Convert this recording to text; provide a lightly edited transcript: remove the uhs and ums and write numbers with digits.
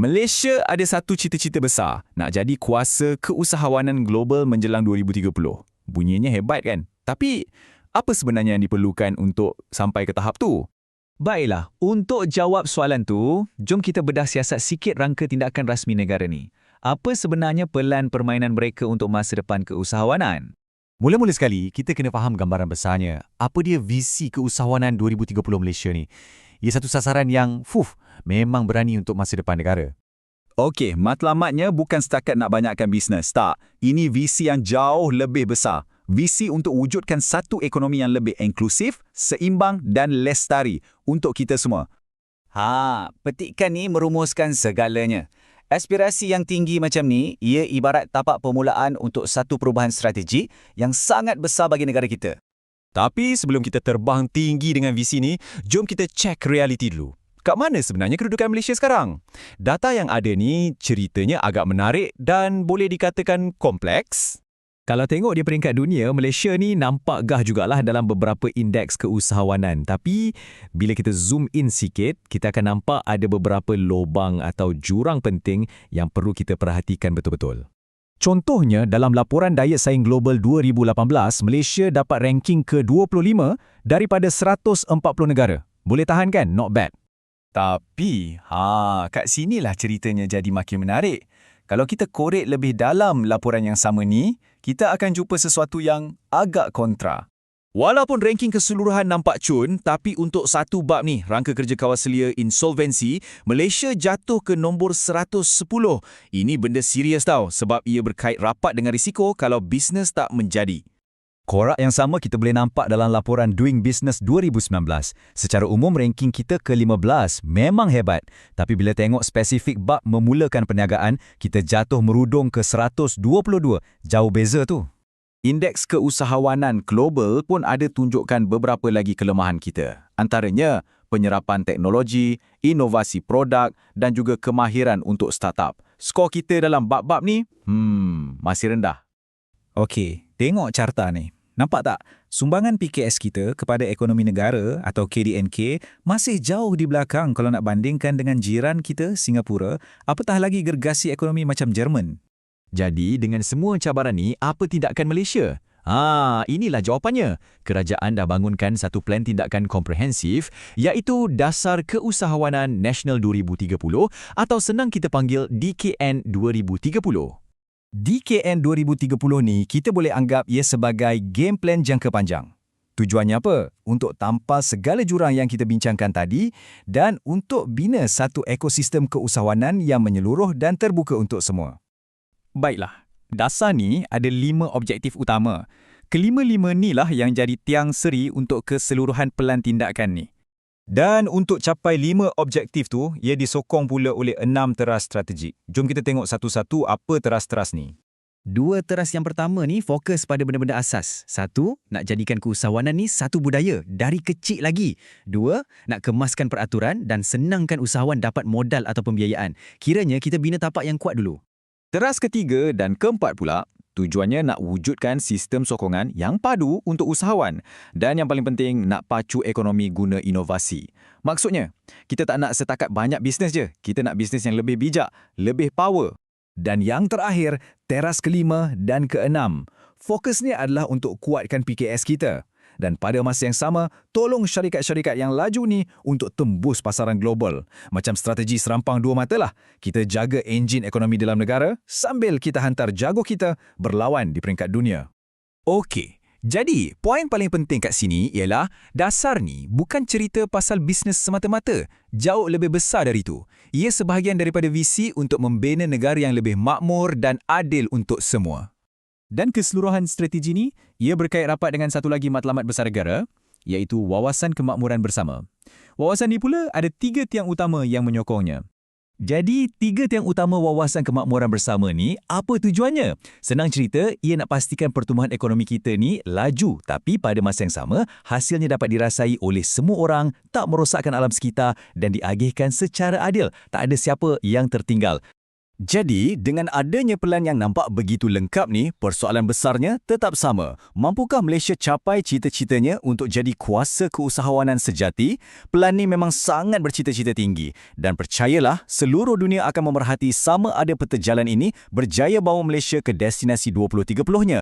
Malaysia ada satu cita-cita besar, nak jadi kuasa keusahawanan global menjelang 2030. Bunyinya hebat kan? Tapi, apa sebenarnya yang diperlukan untuk sampai ke tahap tu? Baiklah, untuk jawab soalan tu, jom kita bedah siasat sikit rangka tindakan rasmi negara ni. Apa sebenarnya pelan permainan mereka untuk masa depan keusahawanan? Mula-mula sekali, kita kena faham gambaran besarnya. Apa dia visi keusahawanan 2030 Malaysia ni? Ia satu sasaran yang, memang berani untuk masa depan negara. Okey, matlamatnya bukan setakat nak banyakkan bisnes. Tak, ini visi yang jauh lebih besar. Visi untuk wujudkan satu ekonomi yang lebih inklusif, seimbang dan lestari untuk kita semua. Petikan ni merumuskan segalanya. Aspirasi yang tinggi macam ni, ia ibarat tapak permulaan untuk satu perubahan strategi yang sangat besar bagi negara kita. Tapi sebelum kita terbang tinggi dengan visi ni, jom kita cek realiti dulu. Kat mana sebenarnya kedudukan Malaysia sekarang? Data yang ada ni ceritanya agak menarik dan boleh dikatakan kompleks. Kalau tengok di peringkat dunia, Malaysia ni nampak gah jugalah dalam beberapa indeks keusahawanan. Tapi, bila kita zoom in sikit, kita akan nampak ada beberapa lubang atau jurang penting yang perlu kita perhatikan betul-betul. Contohnya, dalam laporan Daya Saing Global 2018, Malaysia dapat ranking ke-25 daripada 140 negara. Boleh tahan kan? Not bad. Tapi, kat sinilah ceritanya jadi makin menarik. Kalau kita korek lebih dalam laporan yang sama ni, kita akan jumpa sesuatu yang agak kontra. Walaupun ranking keseluruhan nampak cun, tapi untuk satu bab ni, rangka kerja kawaselia insolvensi, Malaysia jatuh ke nombor 110. Ini benda serius tau, sebab ia berkait rapat dengan risiko kalau bisnes tak menjadi. Korak yang sama kita boleh nampak dalam laporan Doing Business 2019. Secara umum ranking kita ke-15 memang hebat, tapi bila tengok spesifik bab memulakan perniagaan, kita jatuh merudung ke 122. Jauh beza tu. Indeks keusahawanan global pun ada tunjukkan beberapa lagi kelemahan kita. Antaranya, penyerapan teknologi, inovasi produk dan juga kemahiran untuk startup. Skor kita dalam bab-bab ni, masih rendah. Okey, tengok carta ni. Nampak tak? Sumbangan PKS kita kepada ekonomi negara atau KDNK masih jauh di belakang kalau nak bandingkan dengan jiran kita, Singapura, apatah lagi gergasi ekonomi macam Jerman. Jadi, dengan semua cabaran ni, apa tindakan Malaysia? Inilah jawapannya. Kerajaan dah bangunkan satu plan tindakan komprehensif, iaitu Dasar Keusahawanan Nasional 2030 atau senang kita panggil DKN 2030. DKN 2030 ni kita boleh anggap ia sebagai game plan jangka panjang. Tujuannya apa? Untuk tampal segala jurang yang kita bincangkan tadi dan untuk bina satu ekosistem keusahawanan yang menyeluruh dan terbuka untuk semua. Baiklah, dasar ni ada 5 objektif utama. Kelima-lima ni lah yang jadi tiang seri untuk keseluruhan pelan tindakan ni. Dan untuk capai 5 objektif tu, ia disokong pula oleh 6 teras strategik. Jom kita tengok satu-satu apa teras-teras ni. 2 teras yang pertama ni fokus pada benda-benda asas. 1, nak jadikan keusahawanan ni satu budaya dari kecil lagi. 2, nak kemaskan peraturan dan senangkan usahawan dapat modal atau pembiayaan. Kiranya kita bina tapak yang kuat dulu. Teras ketiga dan keempat pula, tujuannya nak wujudkan sistem sokongan yang padu untuk usahawan. Dan yang paling penting, nak pacu ekonomi guna inovasi. Maksudnya, kita tak nak setakat banyak bisnes je. Kita nak bisnes yang lebih bijak, lebih power. Dan yang terakhir, teras kelima dan keenam. Fokusnya adalah untuk kuatkan PKS kita. Dan pada masa yang sama, tolong syarikat-syarikat yang laju ni untuk tembus pasaran global. Macam strategi serampang dua mata lah. Kita jaga enjin ekonomi dalam negara sambil kita hantar jago kita berlawan di peringkat dunia. Okey, jadi poin paling penting kat sini ialah dasar ni bukan cerita pasal bisnes semata-mata. Jauh lebih besar dari itu. Ia sebahagian daripada visi untuk membina negara yang lebih makmur dan adil untuk semua. Dan keseluruhan strategi ni, ia berkait rapat dengan satu lagi matlamat besar negara, iaitu Wawasan Kemakmuran Bersama. Wawasan ni pula ada 3 tiang utama yang menyokongnya. Jadi, 3 tiang utama Wawasan Kemakmuran Bersama ni, apa tujuannya? Senang cerita, ia nak pastikan pertumbuhan ekonomi kita ni laju, tapi pada masa yang sama, hasilnya dapat dirasai oleh semua orang, tak merosakkan alam sekitar dan diagihkan secara adil. Tak ada siapa yang tertinggal. Jadi, dengan adanya pelan yang nampak begitu lengkap ni, persoalan besarnya tetap sama. Mampukah Malaysia capai cita-citanya untuk jadi kuasa keusahawanan sejati? Pelan ni memang sangat bercita-cita tinggi. Dan percayalah, seluruh dunia akan memerhati sama ada peta jalan ini berjaya bawa Malaysia ke destinasi 2030-nya.